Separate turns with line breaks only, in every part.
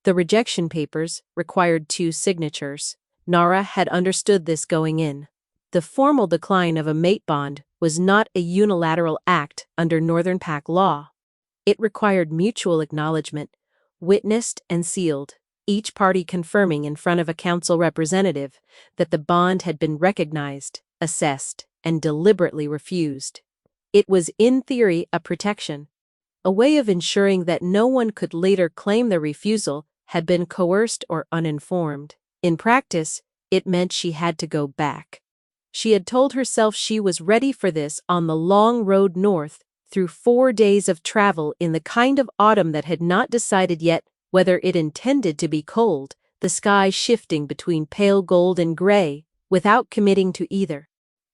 The rejection papers required 2 signatures. Nara had understood this going in. The formal decline of a mate bond was not a unilateral act under Northern Pac law. It required mutual acknowledgement, witnessed and sealed, each party confirming in front of a council representative that the bond had been recognized, assessed, and deliberately refused. It was in theory a protection, a way of ensuring that no one could later claim the refusal had been coerced or uninformed. In practice, it meant she had to go back. She had told herself she was ready for this on the long road north through 4 days of travel in the kind of autumn that had not decided yet whether it intended to be cold, the sky shifting between pale gold and gray, without committing to either.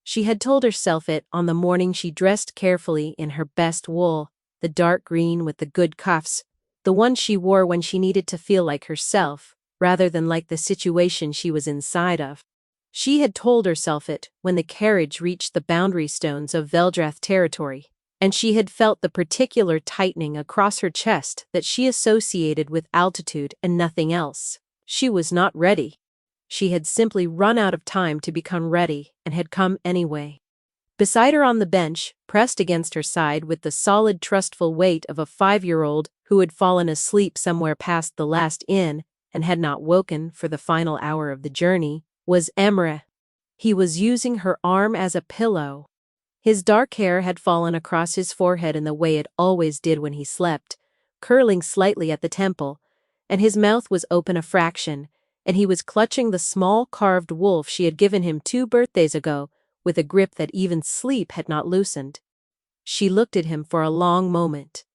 She had told herself it on the morning she dressed carefully in her best wool, the dark green with the good cuffs, the one she wore when she needed to feel like herself, rather than like the situation she was inside of. She had told herself it when the carriage reached the boundary stones of Veldrath territory, and she had felt the particular tightening across her chest that she associated with altitude and nothing else. She was not ready. She had simply run out of time to become ready and had come anyway. Beside her on the bench, pressed against her side with the solid, trustful weight of a 5-year-old who had fallen asleep somewhere past the last inn and had not woken for the final hour of the journey, was Emre. He was using her arm as a pillow. His dark hair had fallen across his forehead in the way it always did when he slept, curling slightly at the temple, and his mouth was open a fraction, and he was clutching the small carved wolf she had given him 2 birthdays ago with a grip that even sleep had not loosened. She looked at him for a long moment.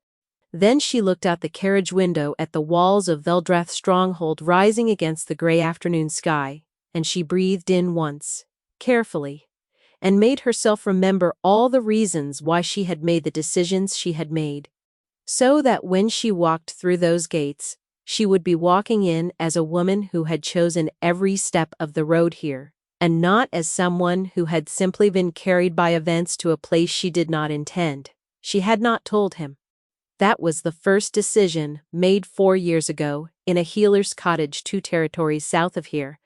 Then she looked out the carriage window at the walls of Veldrath's stronghold rising against the gray afternoon sky, and she breathed in once, carefully, and made herself remember all the reasons why she had made the decisions she had made, so that when she walked through those gates, she would be walking in as a woman who had chosen every step of the road here, and not as someone who had simply been carried by events to a place she did not intend. She had not told him. That was the first decision made 4 years ago in a healer's cottage 2 territories south of here,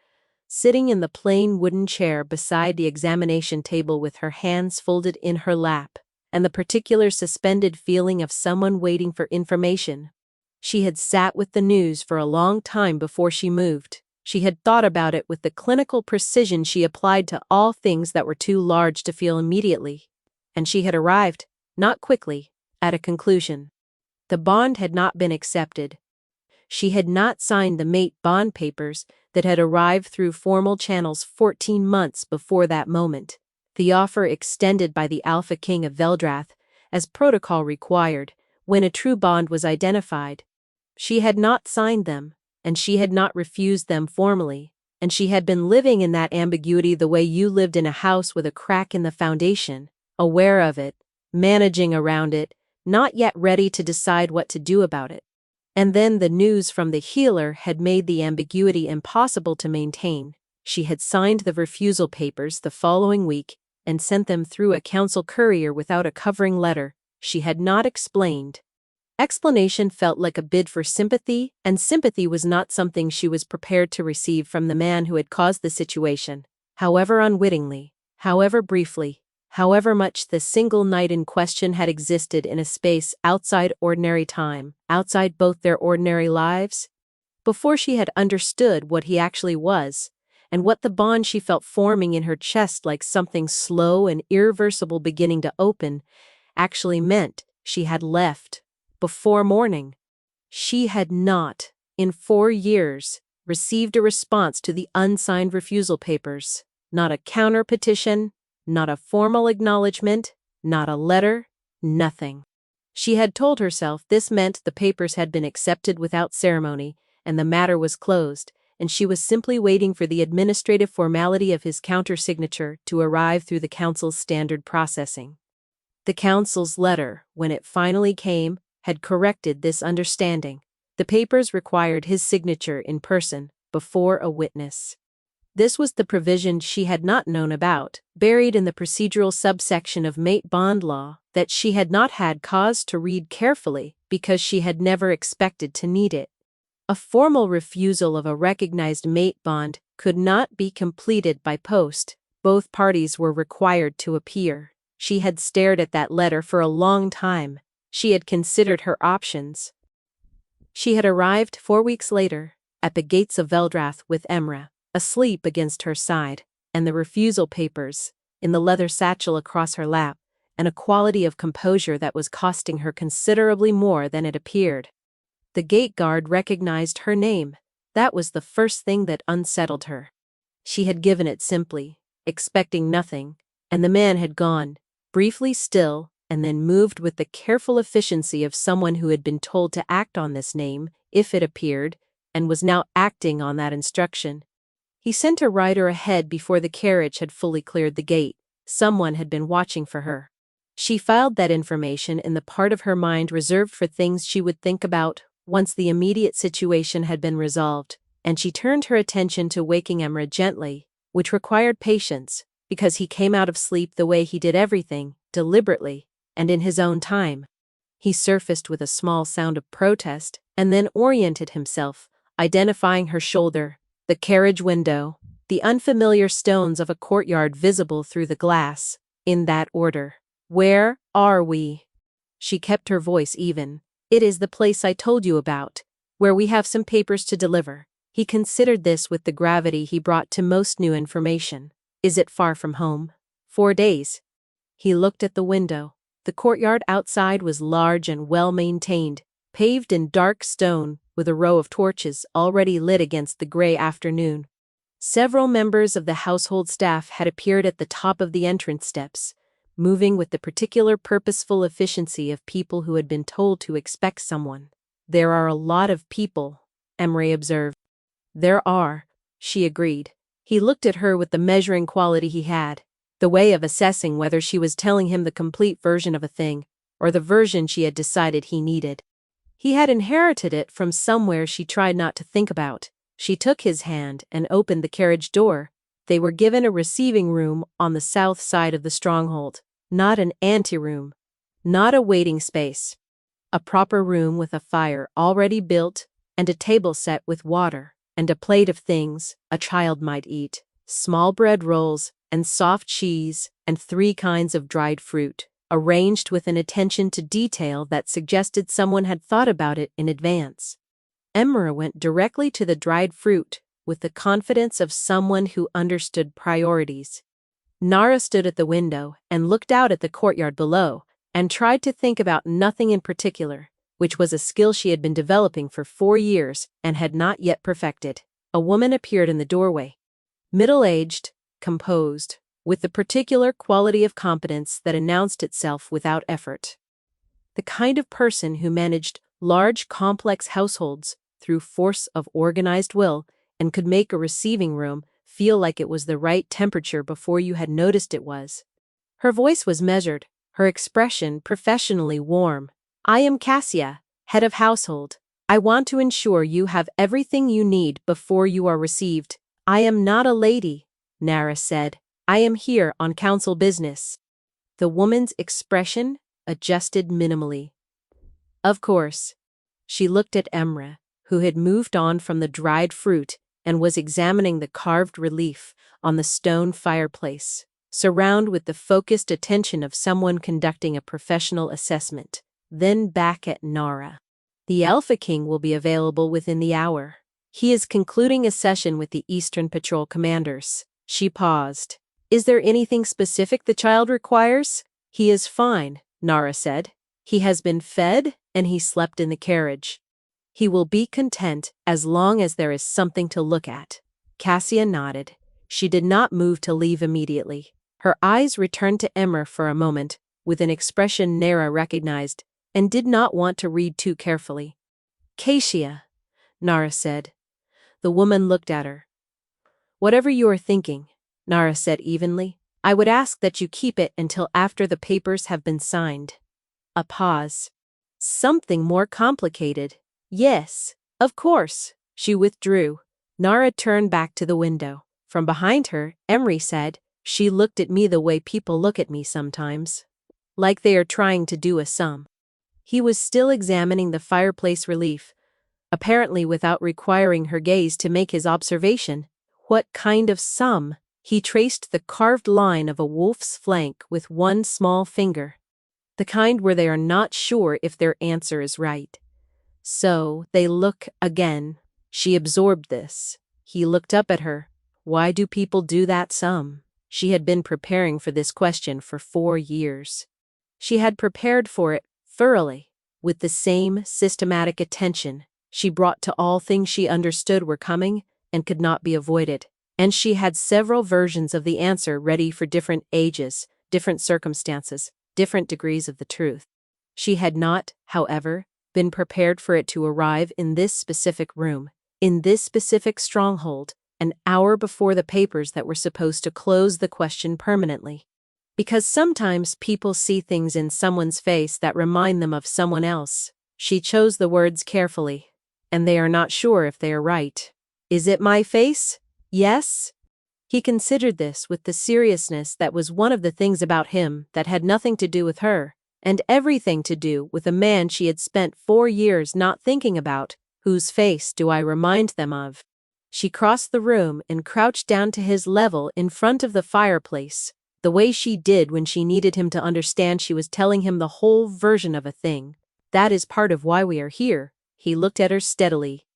sitting in the plain wooden chair beside the examination table with her hands folded in her lap, and the particular suspended feeling of someone waiting for information. She had sat with the news for a long time before she moved. She had thought about it with the clinical precision she applied to all things that were too large to feel immediately. And she had arrived, not quickly, at a conclusion. The bond had not been accepted. She had not signed the mate bond papers that had arrived through formal channels 14 months before that moment, the offer extended by the Alpha King of Veldrath, as protocol required, when a true bond was identified. She had not signed them, and she had not refused them formally, and she had been living in that ambiguity the way you lived in a house with a crack in the foundation, aware of it, managing around it, not yet ready to decide what to do about it. And then the news from the healer had made the ambiguity impossible to maintain. She had signed the refusal papers the following week and sent them through a council courier without a covering letter. She had not explained. Explanation felt like a bid for sympathy, and sympathy was not something she was prepared to receive from the man who had caused the situation, however unwittingly, however briefly, however much the single night in question had existed in a space outside ordinary time, outside both their ordinary lives. Before she had understood what he actually was, and what the bond she felt forming in her chest like something slow and irreversible beginning to open, actually meant, she had left, before morning. She had not, in 4 years, received a response to the unsigned refusal papers, not a counter petition, not a formal acknowledgement, not a letter, nothing. She had told herself this meant the papers had been accepted without ceremony, and the matter was closed, and she was simply waiting for the administrative formality of his counter-signature to arrive through the council's standard processing. The council's letter, when it finally came, had corrected this understanding. The papers required his signature in person, before a witness. This was the provision she had not known about, buried in the procedural subsection of mate bond law, that she had not had cause to read carefully because she had never expected to need it. A formal refusal of a recognized mate bond could not be completed by post. Both parties were required to appear. She had stared at that letter for a long time. She had considered her options. She had arrived 4 weeks later, at the gates of Veldrath with Emra, asleep against her side, and the refusal papers, in the leather satchel across her lap, and a quality of composure that was costing her considerably more than it appeared. The gate guard recognized her name. That was the first thing that unsettled her. She had given it simply, expecting nothing, and the man had gone, briefly still, and then moved with the careful efficiency of someone who had been told to act on this name, if it appeared, and was now acting on that instruction. He sent a rider ahead before the carriage had fully cleared the gate. Someone had been watching for her. She filed that information in the part of her mind reserved for things she would think about once the immediate situation had been resolved, and she turned her attention to waking Emra gently, which required patience, because he came out of sleep the way he did everything, deliberately, and in his own time. He surfaced with a small sound of protest, and then oriented himself, identifying her shoulder, the carriage window, the unfamiliar stones of a courtyard visible through the glass, in that order. "Where are we?" She kept her voice even. "It is the place I told you about, where we have some papers to deliver." He considered this with the gravity he brought to most new information. "Is it far from home?" 4 days. He looked at the window. The courtyard outside was large and well-maintained, paved in dark stone, with a row of torches already lit against the gray afternoon. Several members of the household staff had appeared at the top of the entrance steps, moving with the particular purposeful efficiency of people who had been told to expect someone. "There are a lot of people," Emery observed. "There are," she agreed. He looked at her with the measuring quality he had, the way of assessing whether she was telling him the complete version of a thing, or the version she had decided he needed. He had inherited it from somewhere she tried not to think about. She took his hand and opened the carriage door. They were given a receiving room on the south side of the stronghold, not an anteroom, not a waiting space. A proper room with a fire already built, and a table set with water, and a plate of things a child might eat, small bread rolls, and soft cheese, and 3 kinds of dried fruit, arranged with an attention to detail that suggested someone had thought about it in advance. Emra went directly to the dried fruit, with the confidence of someone who understood priorities. Nara stood at the window and looked out at the courtyard below, and tried to think about nothing in particular, which was a skill she had been developing for 4 years and had not yet perfected. A woman appeared in the doorway. Middle-aged, composed, with the particular quality of competence that announced itself without effort. The kind of person who managed large, complex households through force of organized will and could make a receiving room feel like it was the right temperature before you had noticed it was. Her voice was measured, her expression professionally warm. "I am Cassia, head of household. I want to ensure you have everything you need before you are received." "I am not a lady," Nara said. "I am here on council business." The woman's expression adjusted minimally. "Of course." She looked at Emra, who had moved on from the dried fruit and was examining the carved relief on the stone fireplace, surrounded with the focused attention of someone conducting a professional assessment. Then back at Nara. "The Alpha King will be available within the hour. He is concluding a session with the Eastern Patrol commanders." She paused. "Is there anything specific the child requires?" "He is fine," Nara said. "He has been fed, and he slept in the carriage. He will be content as long as there is something to look at." Cassia nodded. She did not move to leave immediately. Her eyes returned to Emmer for a moment, with an expression Nara recognized, and did not want to read too carefully. "Cassia," Nara said. The woman looked at her. "Whatever you are thinking," Nara said evenly, "I would ask that you keep it until after the papers have been signed." A pause. "Something more complicated." "Yes, of course." She withdrew. Nara turned back to the window. From behind her, Emery said, "She looked at me the way people look at me sometimes. Like they are trying to do a sum." He was still examining the fireplace relief. apparently without requiring her gaze to make his observation. What kind of sum? He traced the carved line of a wolf's flank with one small finger. The kind where they are not sure if their answer is right. So they look again. She absorbed this. He looked up at her. Why do people do that sum? She had been preparing for this question for 4 years. She had prepared for it thoroughly, with the same systematic attention she brought to all things she understood were coming and could not be avoided. And she had several versions of the answer ready for different ages, different circumstances, different degrees of the truth. She had not, however, been prepared for it to arrive in this specific room, in this specific stronghold, an hour before the papers that were supposed to close the question permanently. Because sometimes people see things in someone's face that remind them of someone else. She chose the words carefully, and they are not sure if they are right. Is it my face? Yes? He considered this with the seriousness that was one of the things about him that had nothing to do with her, and everything to do with a man she had spent 4 years not thinking about. Whose face do I remind them of? She crossed the room and crouched down to his level in front of the fireplace, the way she did when she needed him to understand she was telling him the whole version of a thing. That is part of why we are here. He looked at her steadily.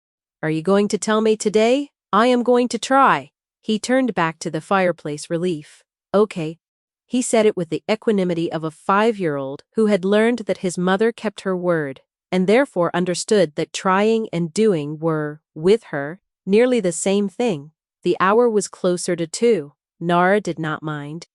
Are you going to tell me today? I am going to try. He turned back to the fireplace, relief. Okay. He said it with the equanimity of a 5-year-old who had learned that his mother kept her word, and therefore understood that trying and doing were, with her, nearly the same thing. The hour was closer to 2. Nara did not mind.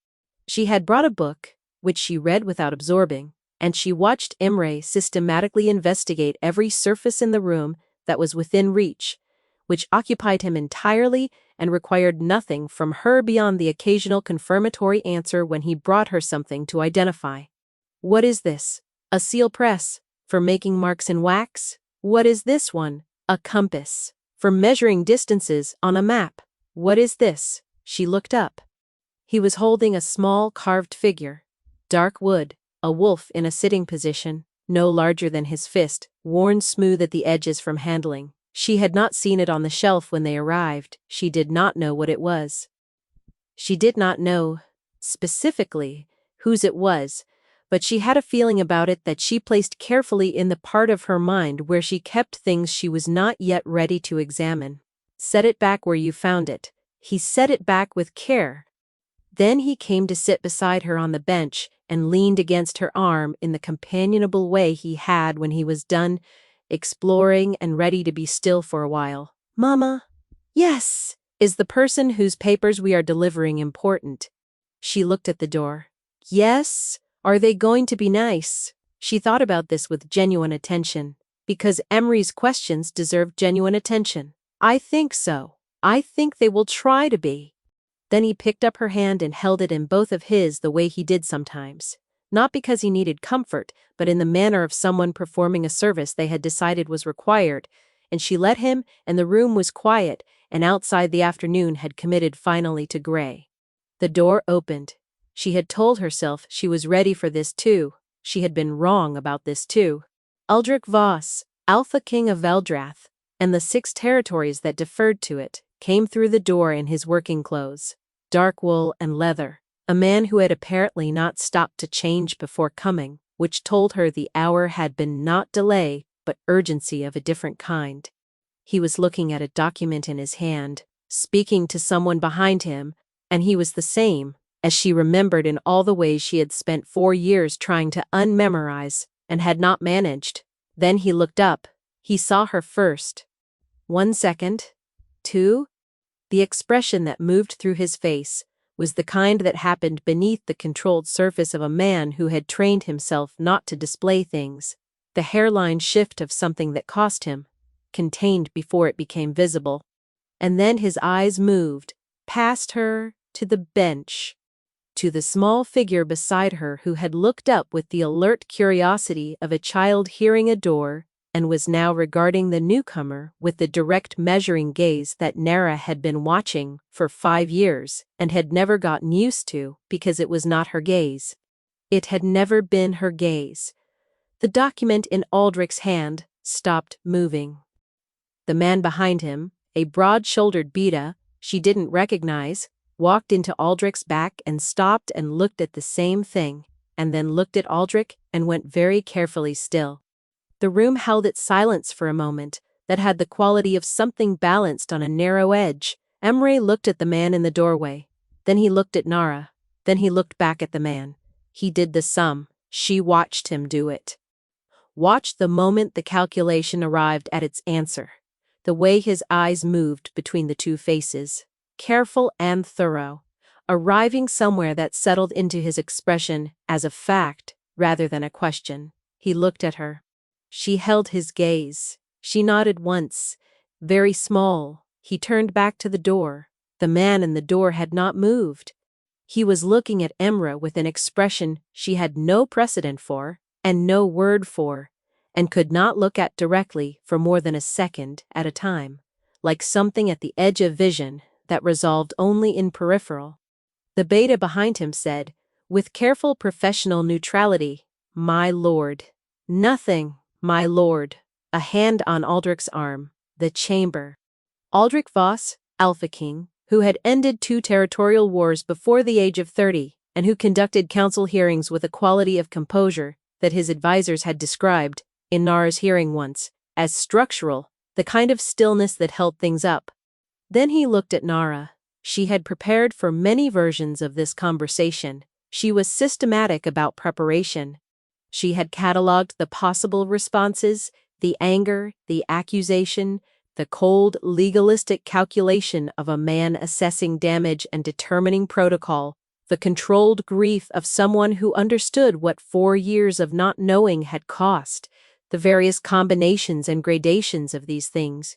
She had brought a book, which she read without absorbing, and she watched Imre systematically investigate every surface in the room that was within reach, which occupied him entirely and required nothing from her beyond the occasional confirmatory answer when he brought her something to identify. What is this? A seal press? For making marks in wax? What is this one? A compass. For measuring distances on a map. What is this? She looked up. He was holding a small carved figure. Dark wood, a wolf in a sitting position, no larger than his fist, worn smooth at the edges from handling. She had not seen it on the shelf when they arrived. She did not know what it was. She did not know, specifically, whose it was, but she had a feeling about it that she placed carefully in the part of her mind where she kept things she was not yet ready to examine. Set it back where you found it. He set it back with care. Then he came to sit beside her on the bench and leaned against her arm in the companionable way he had when he was done exploring and ready to be still for a while. Mama? Yes. Is the person whose papers we are delivering important? She looked at the door. Yes. Are they going to be nice? She thought about this with genuine attention, because Emery's questions deserved genuine attention. I think so. I think they will try to be. Then he picked up her hand and held it in both of his the way he did sometimes. Not because he needed comfort, but in the manner of someone performing a service they had decided was required, and she let him, and the room was quiet, and outside the afternoon had committed finally to gray. The door opened. She had told herself she was ready for this too. She had been wrong about this too. Uldric Voss, Alpha King of Veldrath, and the 6 territories that deferred to it, came through the door in his working clothes, dark wool and leather. A man who had apparently not stopped to change before coming, which told her the hour had been not delay, but urgency of a different kind. He was looking at a document in his hand, speaking to someone behind him, and he was the same, as she remembered in all the ways she had spent 4 years trying to unmemorize, and had not managed. Then he looked up. He saw her first. 1 second. 2. The expression that moved through his face was the kind that happened beneath the controlled surface of a man who had trained himself not to display things. The hairline shift of something that cost him, contained before it became visible. And then his eyes moved, past her, to the bench, to the small figure beside her who had looked up with the alert curiosity of a child hearing a door, and was now regarding the newcomer with the direct measuring gaze that Nara had been watching for 5 years and had never gotten used to because it was not her gaze. It had never been her gaze. The document in Aldrich's hand stopped moving. The man behind him, a broad-shouldered beta she didn't recognize, walked into Aldrich's back and stopped and looked at the same thing, and then looked at Aldrich and went very carefully still. The room held its silence for a moment, that had the quality of something balanced on a narrow edge. Emre looked at the man in the doorway. Then he looked at Nara. Then he looked back at the man. He did the sum. She watched him do it. Watched the moment the calculation arrived at its answer. The way his eyes moved between the two faces. Careful and thorough. Arriving somewhere that settled into his expression as a fact rather than a question. He looked at her. She held his gaze. She nodded once. Very small. He turned back to the door. The man in the door had not moved. He was looking at Emre with an expression she had no precedent for, and no word for, and could not look at directly for more than a second at a time, like something at the edge of vision that resolved only in peripheral. The beta behind him said, with careful professional neutrality, "My lord." "Nothing, my lord." A hand on Aldrich's arm. The chamber. Aldrich Voss, Alpha King, who had ended 2 territorial wars before the age of 30, and who conducted council hearings with a quality of composure that his advisors had described, in Nara's hearing once, as structural, the kind of stillness that held things up. Then he looked at Nara. She had prepared for many versions of this conversation. She was systematic about preparation. She had catalogued the possible responses, the anger, the accusation, the cold, legalistic calculation of a man assessing damage and determining protocol, the controlled grief of someone who understood what 4 years of not knowing had cost, the various combinations and gradations of these things.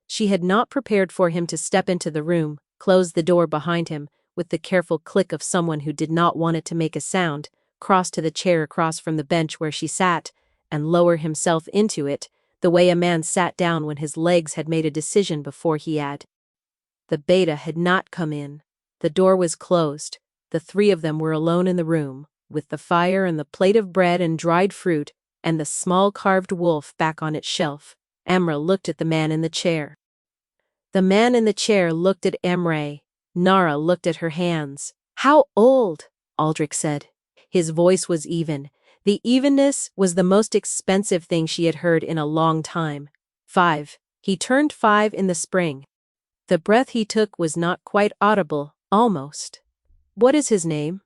She had not prepared for him to step into the room, close the door behind him, with the careful click of someone who did not want it to make a sound, cross to the chair across from the bench where she sat, and lower himself into it, the way a man sat down when his legs had made a decision before he had. The beta had not come in. The door was closed. The 3 of them were alone in the room, with the fire and the plate of bread and dried fruit, and the small carved wolf back on its shelf. Emre looked at the man in the chair. The man in the chair looked at Emre. Nara looked at her hands. "How old?" Aldrich said. His voice was even. The evenness was the most expensive thing she had heard in a long time. 5. He turned 5 in the spring. The breath he took was not quite audible, almost. "What is his name?"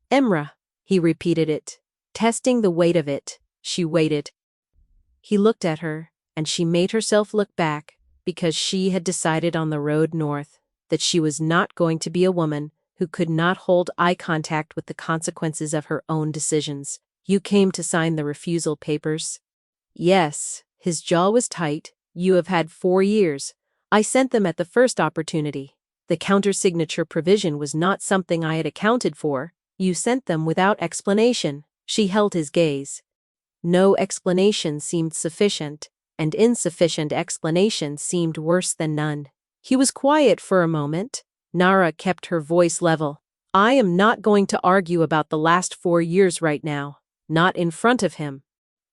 "Emre." He repeated it, testing the weight of it. She waited. He looked at her, and she made herself look back, because she had decided on the road north that she was not going to be a woman who could not hold eye contact with the consequences of her own decisions. "You came to sign the refusal papers?" "Yes." His jaw was tight. "You have had 4 years. I sent them at the first opportunity. The countersignature provision was not something I had accounted for. You sent them without explanation." She held his gaze. No explanation seemed sufficient, and insufficient explanation seemed worse than none. He was quiet for a moment. Nara kept her voice level. "I am not going to argue about the last 4 years right now. Not in front of him."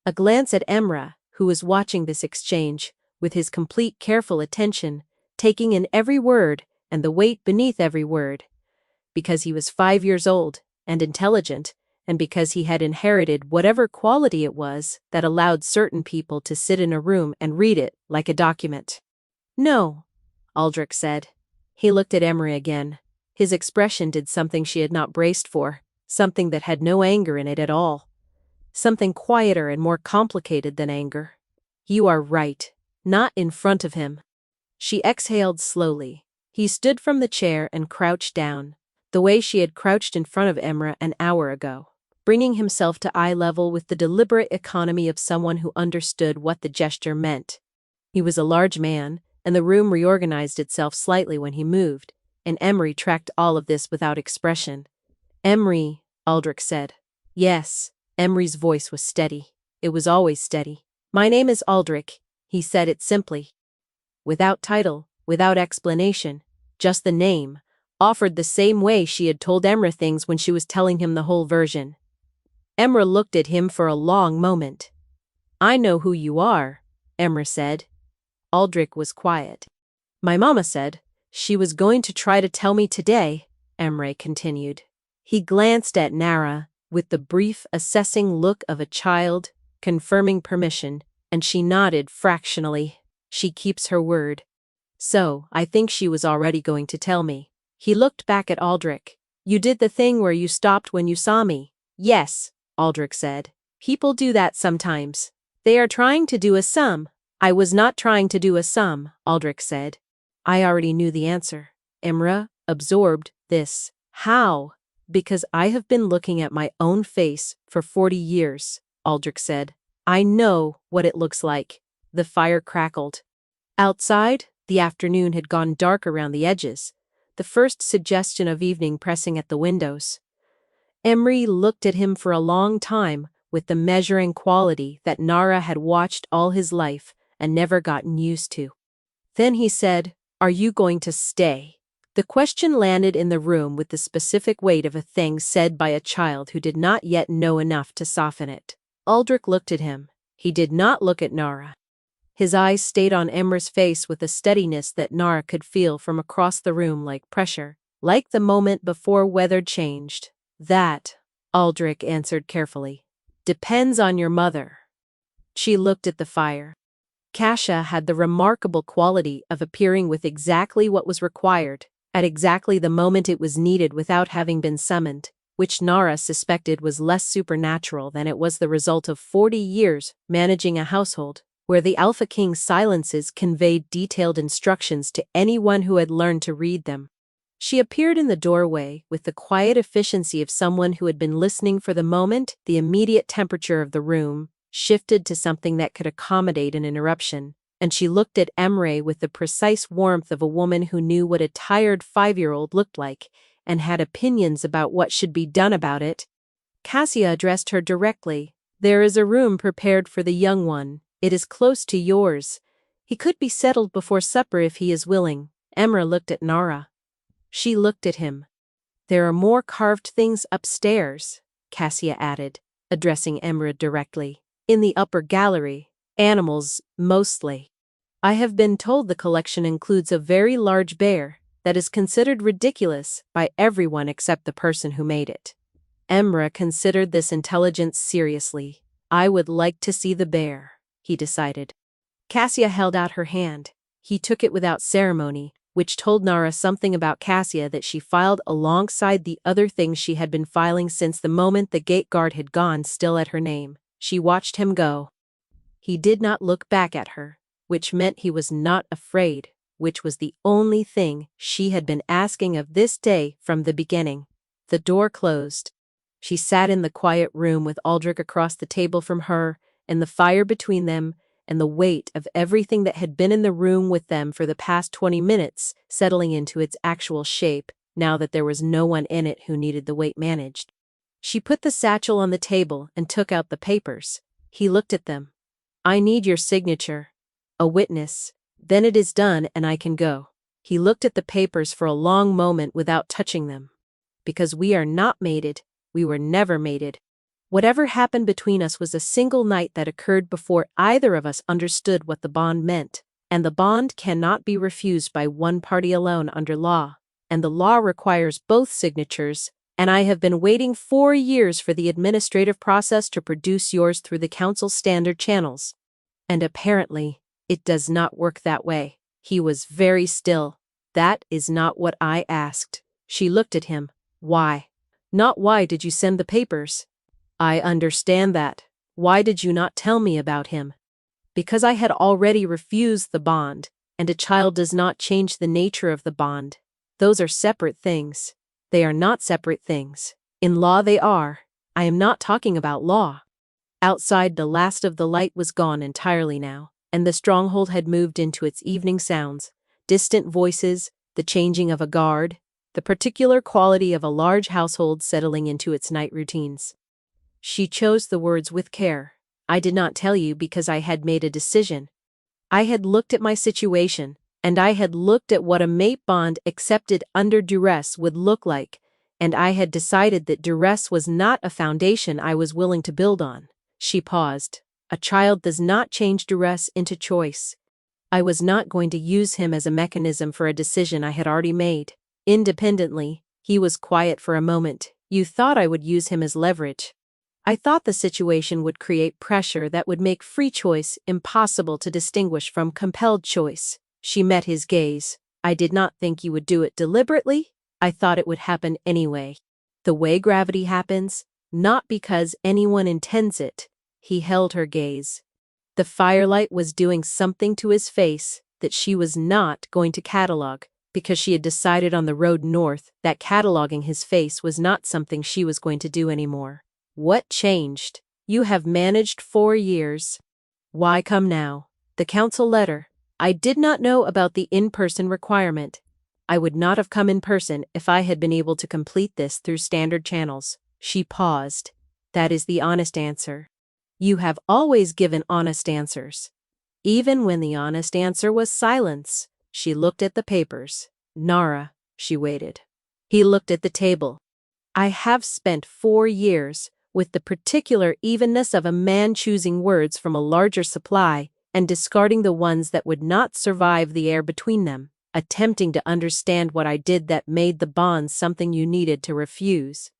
A glance at Emre, who was watching this exchange, with his complete careful attention, taking in every word and the weight beneath every word. Because he was 5 years old, and intelligent, and because he had inherited whatever quality it was that allowed certain people to sit in a room and read it like a document. "No," Aldrich said. He looked at Emre again. His expression did something she had not braced for, something that had no anger in it at all. Something quieter and more complicated than anger. "You are right. Not in front of him." She exhaled slowly. He stood from the chair and crouched down, the way she had crouched in front of Emre an hour ago, bringing himself to eye level with the deliberate economy of someone who understood what the gesture meant. He was a large man, and the room reorganized itself slightly when he moved, and Emre tracked all of this without expression. "Emre," Aldrich said. "Yes." Emre's voice was steady. It was always steady. "My name is Aldrich." He said it simply. Without title, without explanation, just the name, offered the same way she had told Emre things when she was telling him the whole version. Emre looked at him for a long moment. "I know who you are," Emre said. Aldrich was quiet. My mama said she was going to try to tell me today, Emre continued. He glanced at Nara with the brief, assessing look of a child, confirming permission, and she nodded fractionally. She keeps her word. So, I think she was already going to tell me. He looked back at Aldrich. You did the thing where you stopped when you saw me. Yes, Aldrich said. People do that sometimes. They are trying to do a sum. I was not trying to do a sum, Aldrich said. I already knew the answer. Imra absorbed this. How? Because I have been looking at my own face for 40 years, Aldrich said. I know what it looks like. The fire crackled. Outside, the afternoon had gone dark around the edges, the first suggestion of evening pressing at the windows. Emre looked at him for a long time with the measuring quality that Nara had watched all his life and never gotten used to. Then he said, Are you going to stay? The question landed in the room with the specific weight of a thing said by a child who did not yet know enough to soften it. Aldrich looked at him. He did not look at Nara. His eyes stayed on Emre's face with a steadiness that Nara could feel from across the room like pressure, like the moment before weather changed. That, Aldrich answered carefully, depends on your mother. She looked at the fire. Kasia had the remarkable quality of appearing with exactly what was required, at exactly the moment it was needed without having been summoned, which Nara suspected was less supernatural than it was the result of 40 years managing a household where the Alpha King's silences conveyed detailed instructions to anyone who had learned to read them. She appeared in the doorway with the quiet efficiency of someone who had been listening for the moment. The immediate temperature of the room shifted to something that could accommodate an interruption, and she looked at Emre with the precise warmth of a woman who knew what a tired 5-year-old looked like and had opinions about what should be done about it. Kasia addressed her directly. There is a room prepared for the young one. It is close to yours. He could be settled before supper if he is willing. Emre looked at Nara. She looked at him. There are more carved things upstairs, Kasia added, addressing Emre directly. In the upper gallery. Animals, mostly. I have been told the collection includes a very large bear that is considered ridiculous by everyone except the person who made it. Emre considered this intelligence seriously. I would like to see the bear, he decided. Kasia held out her hand. He took it without ceremony, which told Nara something about Kasia that she filed alongside the other things she had been filing since the moment the gate guard had gone, still at her name. She watched him go. He did not look back at her, which meant he was not afraid, which was the only thing she had been asking of this day from the beginning. The door closed. She sat in the quiet room with Aldrich across the table from her, and the fire between them, and the weight of everything that had been in the room with them for the past 20 minutes settling into its actual shape, now that there was no one in it who needed the weight managed. She put the satchel on the table and took out the papers. He looked at them. I need your signature. A witness. Then it is done and I can go. He looked at the papers for a long moment without touching them. Because we are not mated, we were never mated. Whatever happened between us was a single night that occurred before either of us understood what the bond meant, and the bond cannot be refused by one party alone under law, and the law requires both signatures, and I have been waiting 4 years for the administrative process to produce yours through the council's standard channels. And apparently, it does not work that way. He was very still. That is not what I asked. She looked at him. Why? Not why did you send the papers? I understand that. Why did you not tell me about him? Because I had already refused the bond, and a child does not change the nature of the bond. Those are separate things. They are not separate things. In law they are. I am not talking about law. Outside, the last of the light was gone entirely now, and the stronghold had moved into its evening sounds, distant voices, the changing of a guard, the particular quality of a large household settling into its night routines. She chose the words with care. I did not tell you because I had made a decision. I had looked at my situation, and I had looked at what a mate bond accepted under duress would look like, and I had decided that duress was not a foundation I was willing to build on. She paused. A child does not change duress into choice. I was not going to use him as a mechanism for a decision I had already made. Independently, he was quiet for a moment. You thought I would use him as leverage. I thought the situation would create pressure that would make free choice impossible to distinguish from compelled choice. She met his gaze. I did not think you would do it deliberately. I thought it would happen anyway. The way gravity happens, not because anyone intends it. He held her gaze. The firelight was doing something to his face that she was not going to catalog, because she had decided on the road north that cataloging his face was not something she was going to do anymore. What changed? You have managed 4 years. Why come now? The council letter. I did not know about the in-person requirement. I would not have come in person if I had been able to complete this through standard channels. She paused. That is the honest answer. You have always given honest answers. Even when the honest answer was silence. She looked at the papers. Nara, she waited. He looked at the table. I have spent 4 years with the particular evenness of a man choosing words from a larger supply and discarding the ones that would not survive the air between them, attempting to understand what I did that made the bonds something you needed to refuse.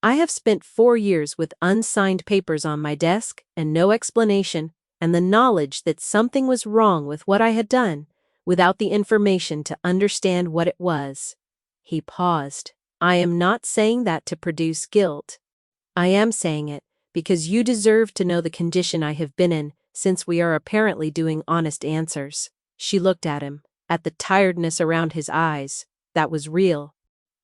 I have spent 4 years with unsigned papers on my desk and no explanation, and the knowledge that something was wrong with what I had done, without the information to understand what it was. He paused. I am not saying that to produce guilt. I am saying it because you deserve to know the condition I have been in since we are apparently doing honest answers. She looked at him, at the tiredness around his eyes, that was real.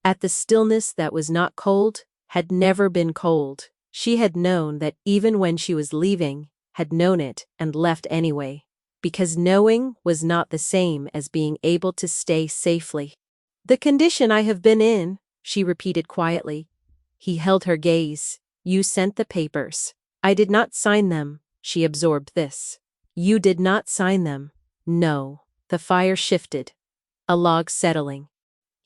At the stillness that was not cold, had never been cold. She had known that even when she was leaving, had known it and left anyway. Because knowing was not the same as being able to stay safely. The condition I have been in, she repeated quietly. He held her gaze. You sent the papers. I did not sign them. She absorbed this. You did not sign them. No. The fire shifted. A log settling.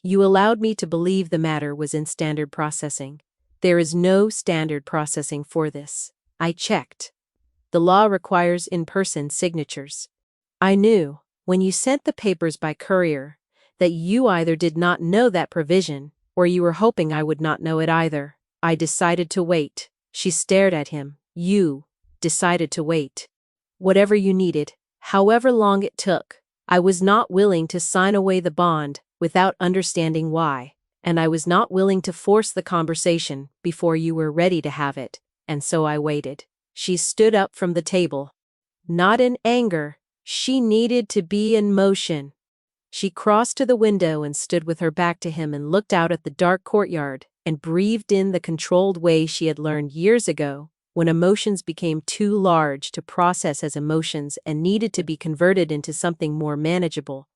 You allowed me to believe the matter was in standard processing. There is no standard processing for this. I checked. The law requires in-person signatures. I knew, when you sent the papers by courier, that you either did not know that provision, or you were hoping I would not know it either. I decided to wait. She stared at him. You decided to wait. Whatever you needed, however long it took, I was not willing to sign away the bond without understanding why, and I was not willing to force the conversation before you were ready to have it, and so I waited. She stood up from the table. Not in anger. She needed to be in motion. She crossed to the window and stood with her back to him and looked out at the dark courtyard and breathed in the controlled way she had learned years ago, when emotions became too large to process as emotions and needed to be converted into something more manageable.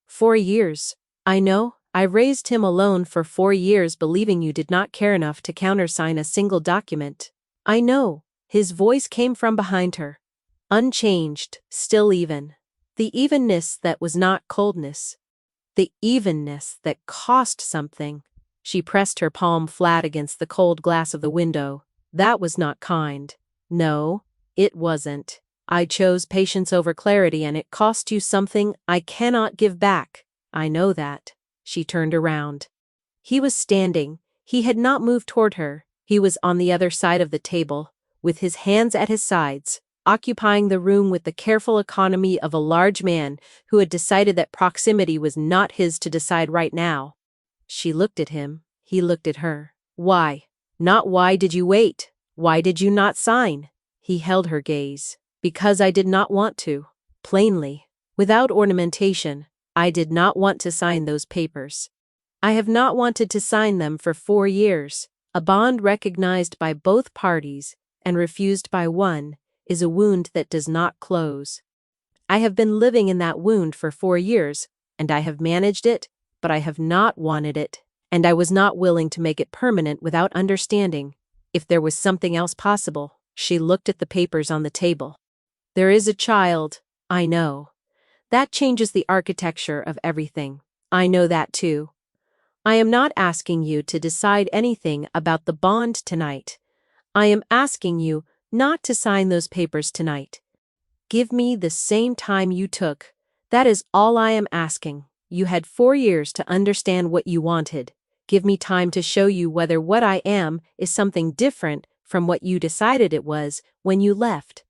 4 years. I know. I raised him alone for 4 years, believing you did not care enough to countersign a single document. I know. His voice came from behind her. Unchanged, still even. The evenness that was not coldness. The evenness that cost something. She pressed her palm flat against the cold glass of the window. That was not kind. No, it wasn't. I chose patience over clarity, and it cost you something I cannot give back. I know that. She turned around. He was standing. He had not moved toward her. He was on the other side of the table, with his hands at his sides, occupying the room with the careful economy of a large man who had decided that proximity was not his to decide right now. She looked at him. He looked at her. Why? Not why did you wait? Why did you not sign? He held her gaze. Because I did not want to. Plainly. Without ornamentation. I did not want to sign those papers. I have not wanted to sign them for 4 years. A bond recognized by both parties and refused by one is a wound that does not close. I have been living in that wound for 4 years, and I have managed it, but I have not wanted it, and I was not willing to make it permanent without understanding if there was something else possible. She looked at the papers on the table. There is a child, I know. That changes the architecture of everything. I know that too. I am not asking you to decide anything about the bond tonight. I am asking you not to sign those papers tonight. Give me the same time you took That is all I am asking. You had 4 years to understand what you wanted. Give me time to show you whether what I am is something different from what you decided it was when you left.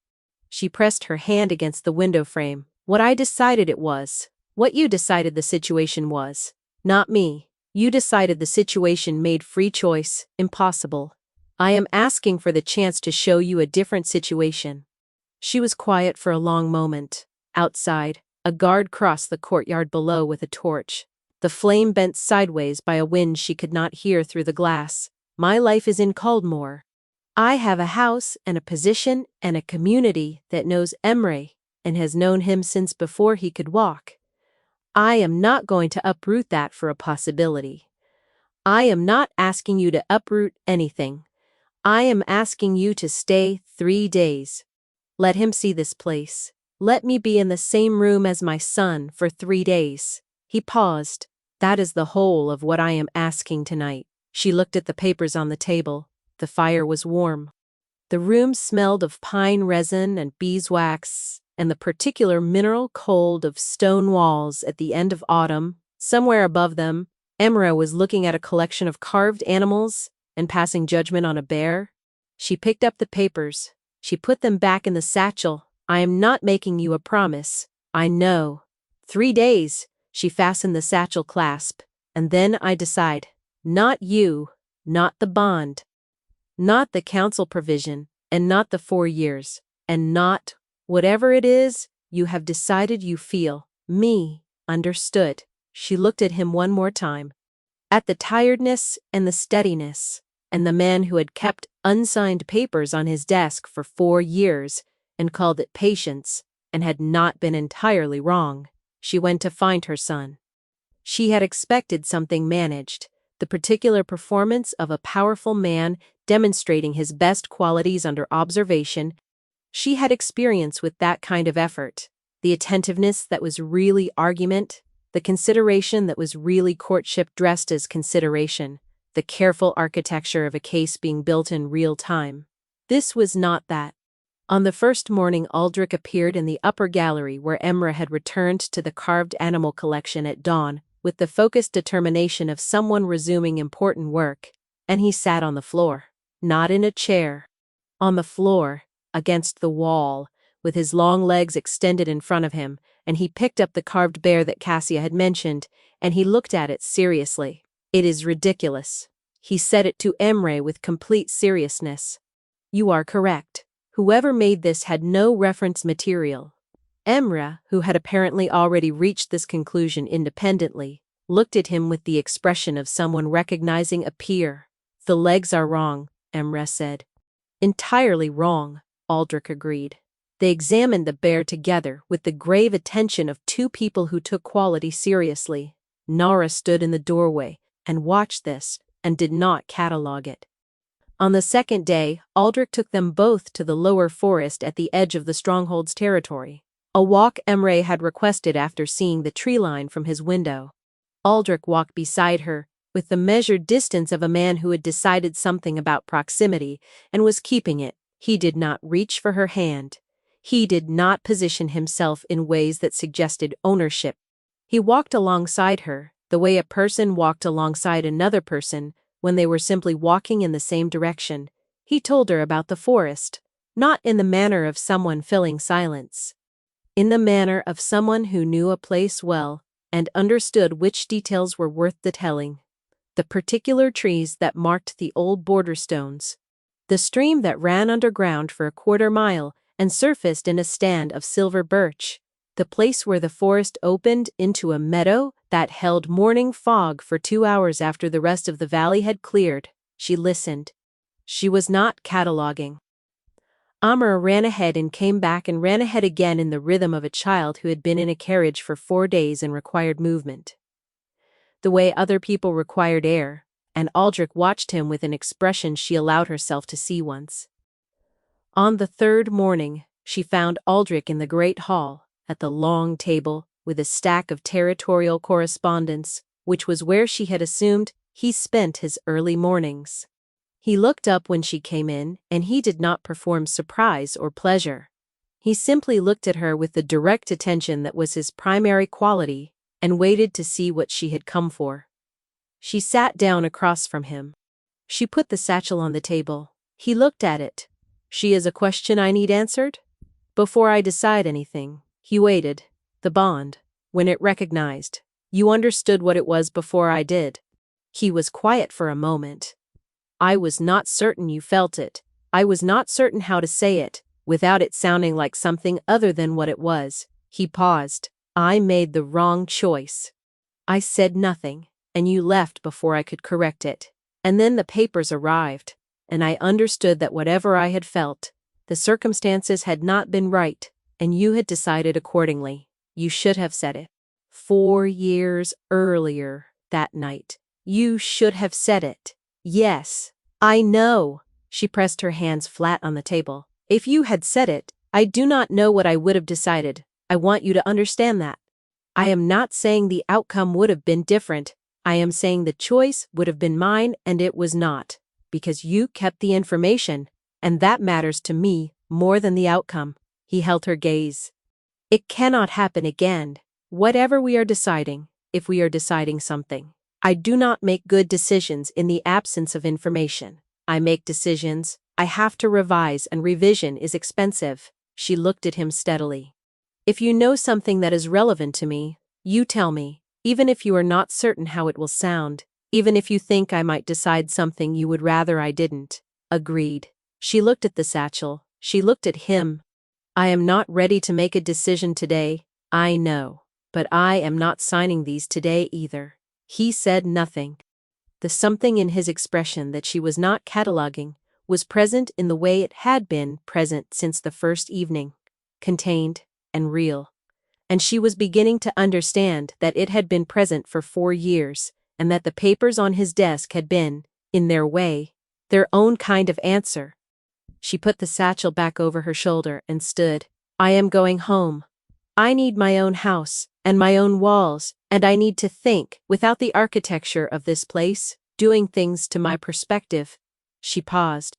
She pressed her hand against the window frame. What I decided it was. What you decided the situation was. Not me. You decided the situation made free choice impossible. I am asking for the chance to show you a different situation. She was quiet for a long moment. Outside, a guard crossed the courtyard below with a torch. The flame bent sideways by a wind she could not hear through the glass. My life is in Caldmore. I have a house and a position and a community that knows Emre and has known him since before he could walk. I am not going to uproot that for a possibility. I am not asking you to uproot anything. I am asking you to stay 3 days. Let him see this place. Let me be in the same room as my son for 3 days. He paused. That is the whole of what I am asking tonight. She looked at the papers on the table. The fire was warm. The room smelled of pine resin and beeswax, and the particular mineral cold of stone walls at the end of autumn. Somewhere above them, Emra was looking at a collection of carved animals and passing judgment on a bear. She picked up the papers. She put them back in the satchel. I am not making you a promise. I know. 3 days. She fastened the satchel clasp. And then I decide. Not you. Not the bond. Not the council provision. And not the 4 years. And not, whatever it is, you have decided you feel. Me. Understood. She looked at him one more time. At the tiredness and the steadiness. And the man who had kept unsigned papers on his desk for 4 years and called it patience and had not been entirely wrong. She went to find her son. She had expected something managed, the particular performance of a powerful man demonstrating his best qualities under observation. She had experience with that kind of effort, the attentiveness that was really argument, the consideration that was really courtship dressed as consideration, the careful architecture of a case being built in real time. This was not that. On the first morning Aldrich appeared in the upper gallery where Emra had returned to the carved animal collection at dawn with the focused determination of someone resuming important work, and he sat on the floor, not in a chair. On the floor, against the wall, with his long legs extended in front of him, and he picked up the carved bear that Cassia had mentioned, and he looked at it seriously. It is ridiculous. He said it to Emre with complete seriousness. You are correct. Whoever made this had no reference material. Emre, who had apparently already reached this conclusion independently, looked at him with the expression of someone recognizing a peer. The legs are wrong, Emre said. Entirely wrong, Aldrich agreed. They examined the bear together with the grave attention of 2 people who took quality seriously. Nara stood in the doorway and watched this and did not catalogue it. On the second day, Aldrich took them both to the lower forest at the edge of the stronghold's territory, a walk Emre had requested after seeing the tree line from his window. Aldrich walked beside her, with the measured distance of a man who had decided something about proximity and was keeping it. He did not reach for her hand. He did not position himself in ways that suggested ownership. He walked alongside her, the way a person walked alongside another person when they were simply walking in the same direction. He told her about the forest, not in the manner of someone filling silence. In the manner of someone who knew a place well and understood which details were worth the telling. The particular trees that marked the old border stones. The stream that ran underground for a 1/4 mile and surfaced in a stand of silver birch. The place where the forest opened into a meadow that held morning fog for 2 hours after the rest of the valley had cleared. She listened. She was not cataloguing. Amr ran ahead and came back and ran ahead again in the rhythm of a child who had been in a carriage for 4 days and required movement. The way other people required air, and Aldrich watched him with an expression she allowed herself to see once. On the 3rd morning, she found Aldrich in the great hall, at the long table, with a stack of territorial correspondence, which was where she had assumed he spent his early mornings. He looked up when she came in, and he did not perform surprise or pleasure. He simply looked at her with the direct attention that was his primary quality and waited to see what she had come for. She sat down across from him. She put the satchel on the table. He looked at it. "She is a question I need answered?" "Before I decide anything." He waited. "The bond, when it recognized, you understood what it was before I did." He was quiet for a moment. "I was not certain you felt it. I was not certain how to say it, without it sounding like something other than what it was." He paused. "I made the wrong choice. I said nothing, and you left before I could correct it. And then the papers arrived, and I understood that whatever I had felt, the circumstances had not been right, and you had decided accordingly. You should have said it. 4 years earlier, that night. You should have said it." "Yes, I know." She pressed her hands flat on the table. "If you had said it, I do not know what I would have decided. I want you to understand that. I am not saying the outcome would have been different. I am saying the choice would have been mine and it was not, because you kept the information, and that matters to me more than the outcome." He held her gaze. "It cannot happen again. Whatever we are deciding, if we are deciding something. I do not make good decisions in the absence of information. I make decisions I have to revise, and revision is expensive." She looked at him steadily. "If you know something that is relevant to me, you tell me, even if you are not certain how it will sound, even if you think I might decide something you would rather I didn't." "Agreed." She looked at the satchel. She looked at him. "I am not ready to make a decision today, I know, but I am not signing these today either." He said nothing. The something in his expression that she was not cataloging was present in the way it had been present since the first evening, contained and real. And she was beginning to understand that it had been present for 4 years, and that the papers on his desk had been, in their way, their own kind of answer. She put the satchel back over her shoulder and stood. "I am going home. I need my own house, and my own walls, and I need to think, without the architecture of this place, doing things to my perspective." She paused.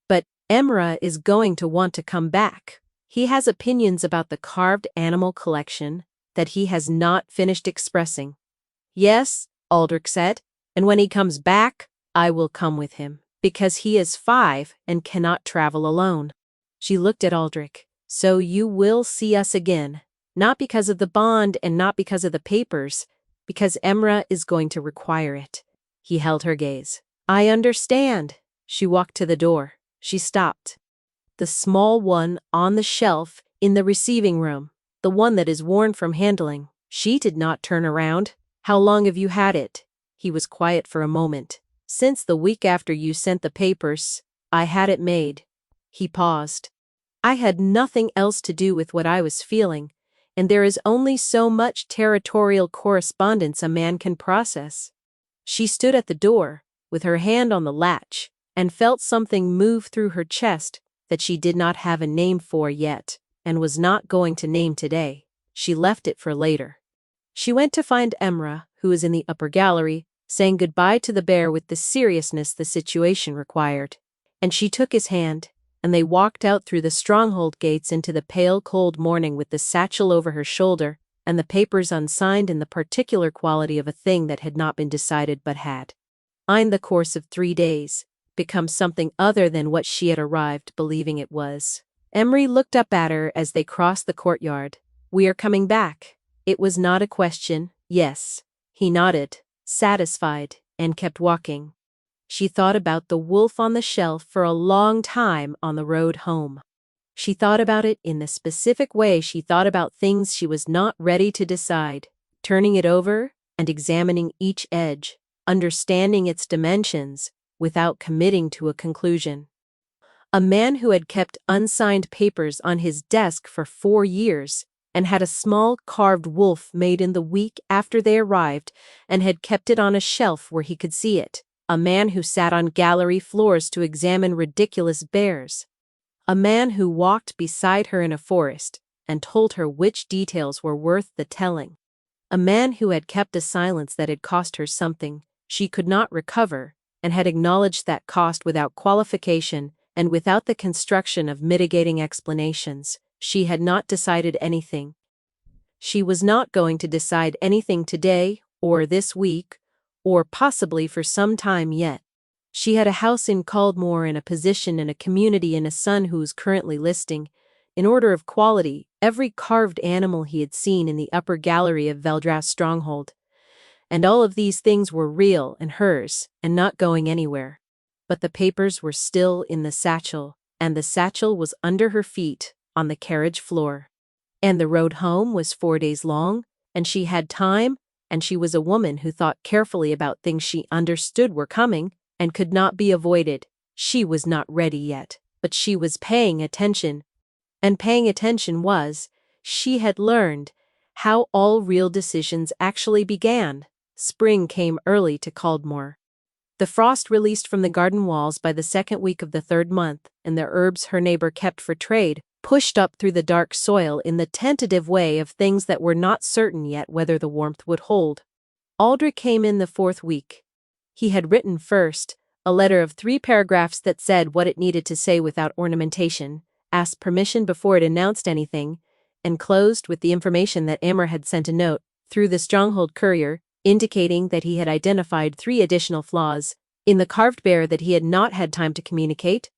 "But Emra is going to want to come back. He has opinions about the carved animal collection that he has not finished expressing." "Yes," Aldrich said, "and when he comes back, I will come with him, because he is 5 and cannot travel alone." She looked at Aldrich. "So you will see us again, not because of the bond and not because of the papers, because Emra is going to require it." He held her gaze. "I understand." She walked to the door. She stopped. "The small one on the shelf in the receiving room, the one that is worn from handling." She did not turn around. "How long have you had it?" He was quiet for a moment. "Since the week after you sent the papers. I had it made." He paused. "I had nothing else to do with what I was feeling, and there is only so much territorial correspondence a man can process." She stood at the door, with her hand on the latch, and felt something move through her chest that she did not have a name for yet, and was not going to name today. She left it for later. She went to find Emra, who was in the upper gallery, saying goodbye to the bear with the seriousness the situation required. And she took his hand, and they walked out through the stronghold gates into the pale cold morning with the satchel over her shoulder, and the papers unsigned in the particular quality of a thing that had not been decided but had, in the course of 3 days, become something other than what she had arrived believing it was. Emery looked up at her as they crossed the courtyard. "We are coming back." It was not a question. "Yes." He nodded, satisfied, and kept walking. She thought about the wolf on the shelf for a long time on the road home. She thought about it in the specific way she thought about things she was not ready to decide, turning it over and examining each edge, understanding its dimensions, without committing to a conclusion. A man who had kept unsigned papers on his desk for 4 years, and had a small carved wolf made in the week after they arrived, and had kept it on a shelf where he could see it. A man who sat on gallery floors to examine ridiculous bears. A man who walked beside her in a forest, and told her which details were worth the telling. A man who had kept a silence that had cost her something she could not recover, and had acknowledged that cost without qualification and without the construction of mitigating explanations. She had not decided anything. She was not going to decide anything today, or this week, or possibly for some time yet. She had a house in Caldmore and a position in a community and a son who was currently listing, in order of quality, every carved animal he had seen in the upper gallery of Veldrath's stronghold. And all of these things were real and hers, and not going anywhere. But the papers were still in the satchel, and the satchel was under her feet, on the carriage floor. And the road home was 4 days long, and she had time, and she was a woman who thought carefully about things she understood were coming, and could not be avoided. She was not ready yet, but she was paying attention. And paying attention was, she had learned, how all real decisions actually began. Spring came early to Caldmore. The frost released from the garden walls by the second week of the third month, and the herbs her neighbor kept for trade, pushed up through the dark soil in the tentative way of things that were not certain yet whether the warmth would hold. Aldrich came in the fourth week. He had written first, a letter of 3 paragraphs that said what it needed to say without ornamentation, asked permission before it announced anything, and closed with the information that Amra had sent a note, through the stronghold courier, indicating that he had identified 3 additional flaws in the carved bear that he had not had time to communicate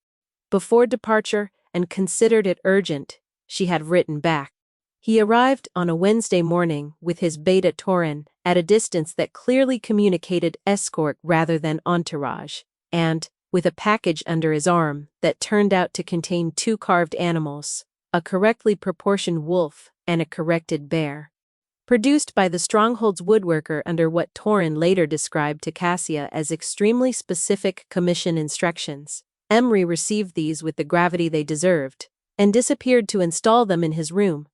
before departure, and considered it urgent. She had written back. He arrived on a Wednesday morning with his beta Tauren at a distance that clearly communicated escort rather than entourage, and with a package under his arm that turned out to contain 2 carved animals, a correctly proportioned wolf and a corrected bear. Produced by the stronghold's woodworker under what Tauren later described to Cassia as extremely specific commission instructions, Emery received these with the gravity they deserved, and disappeared to install them in his room.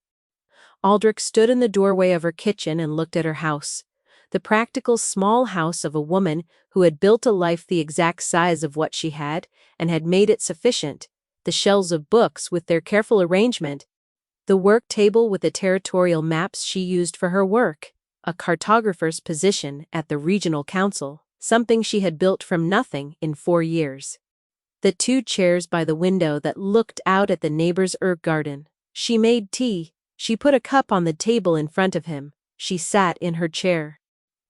Aldrich stood in the doorway of her kitchen and looked at her house, the practical small house of a woman who had built a life the exact size of what she had, and had made it sufficient, the shelves of books with their careful arrangement, the work table with the territorial maps she used for her work, a cartographer's position at the regional council, something she had built from nothing in 4 years. The 2 chairs by the window that looked out at the neighbor's herb garden. She made tea. She put a cup on the table in front of him. She sat in her chair.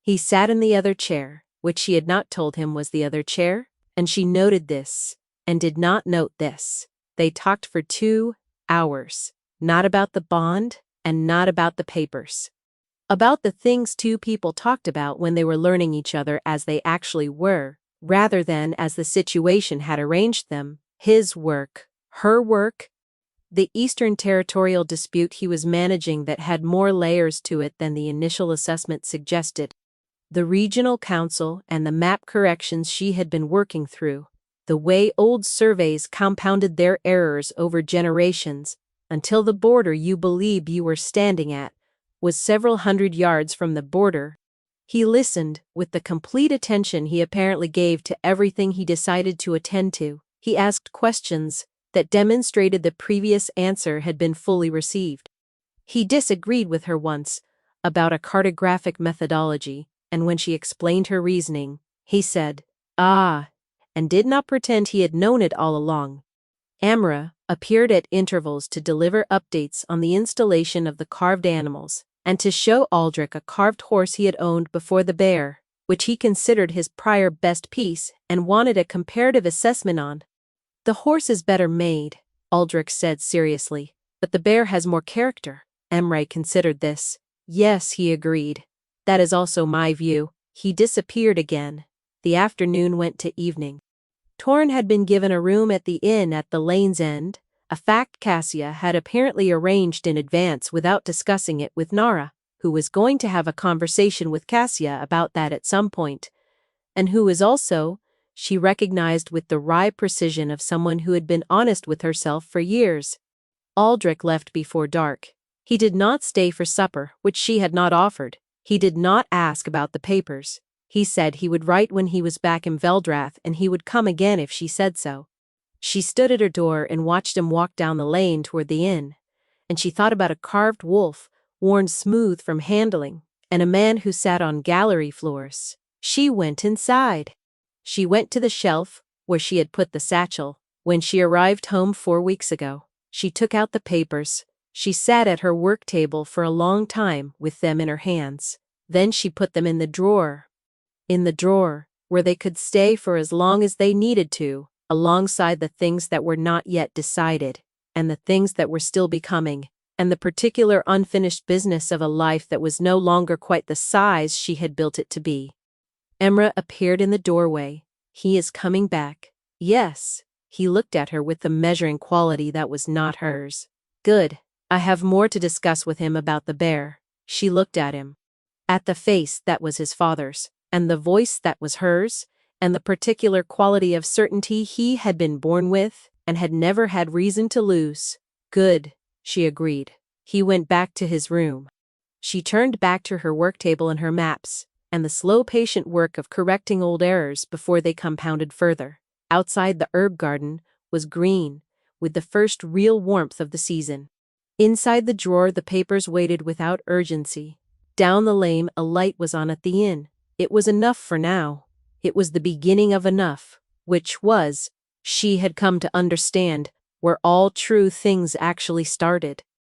He sat in the other chair, which she had not told him was the other chair, and she noted this, and did not note this. They talked for 2 hours. Not about the bond, and not about the papers. About the things 2 people talked about when they were learning each other as they actually were, rather than as the situation had arranged them, his work, her work, the Eastern territorial dispute he was managing that had more layers to it than the initial assessment suggested, the regional council and the map corrections she had been working through, the way old surveys compounded their errors over generations, until the border you believed you were standing at was several hundred yards from the border. He listened with the complete attention he apparently gave to everything he decided to attend to. He asked questions that demonstrated the previous answer had been fully received. He disagreed with her once about a cartographic methodology, and when she explained her reasoning, he said, "Ah," and did not pretend he had known it all along. Amra appeared at intervals to deliver updates on the installation of the carved animals, and to show Aldrich a carved horse he had owned before the bear, which he considered his prior best piece and wanted a comparative assessment on. "The horse is better made," Aldrich said seriously, "but the bear has more character." Emre considered this. "Yes," he agreed. "That is also my view." He disappeared again. The afternoon went to evening. Tauren had been given a room at the inn at the lane's end, a fact Cassia had apparently arranged in advance without discussing it with Nara, who was going to have a conversation with Cassia about that at some point, and who was also, she recognized with the wry precision of someone who had been honest with herself for years. Aldrich left before dark. He did not stay for supper, which she had not offered. He did not ask about the papers. He said he would write when he was back in Veldrath, and he would come again if she said so. She stood at her door and watched him walk down the lane toward the inn, and she thought about a carved wolf, worn smooth from handling, and a man who sat on gallery floors. She went inside. She went to the shelf where she had put the satchel when she arrived home 4 weeks ago. She took out the papers. She sat at her work table for a long time with them in her hands. Then she put them in the drawer. In the drawer, where they could stay for as long as they needed to, alongside the things that were not yet decided, and the things that were still becoming, and the particular unfinished business of a life that was no longer quite the size she had built it to be. Emra appeared in the doorway. He is coming back. Yes. He looked at her with the measuring quality that was not hers. Good. I have more to discuss with him about the bear. She looked at him. At the face that was his father's, and the voice that was hers, and the particular quality of certainty he had been born with, and had never had reason to lose. Good, she agreed. He went back to his room. She turned back to her work table and her maps, and the slow patient work of correcting old errors before they compounded further. Outside the herb garden was green, with the first real warmth of the season. Inside the drawer the papers waited without urgency. Down the lane a light was on at the inn. It was enough for now. It was the beginning of enough, which was, she had come to understand, where all true things actually started.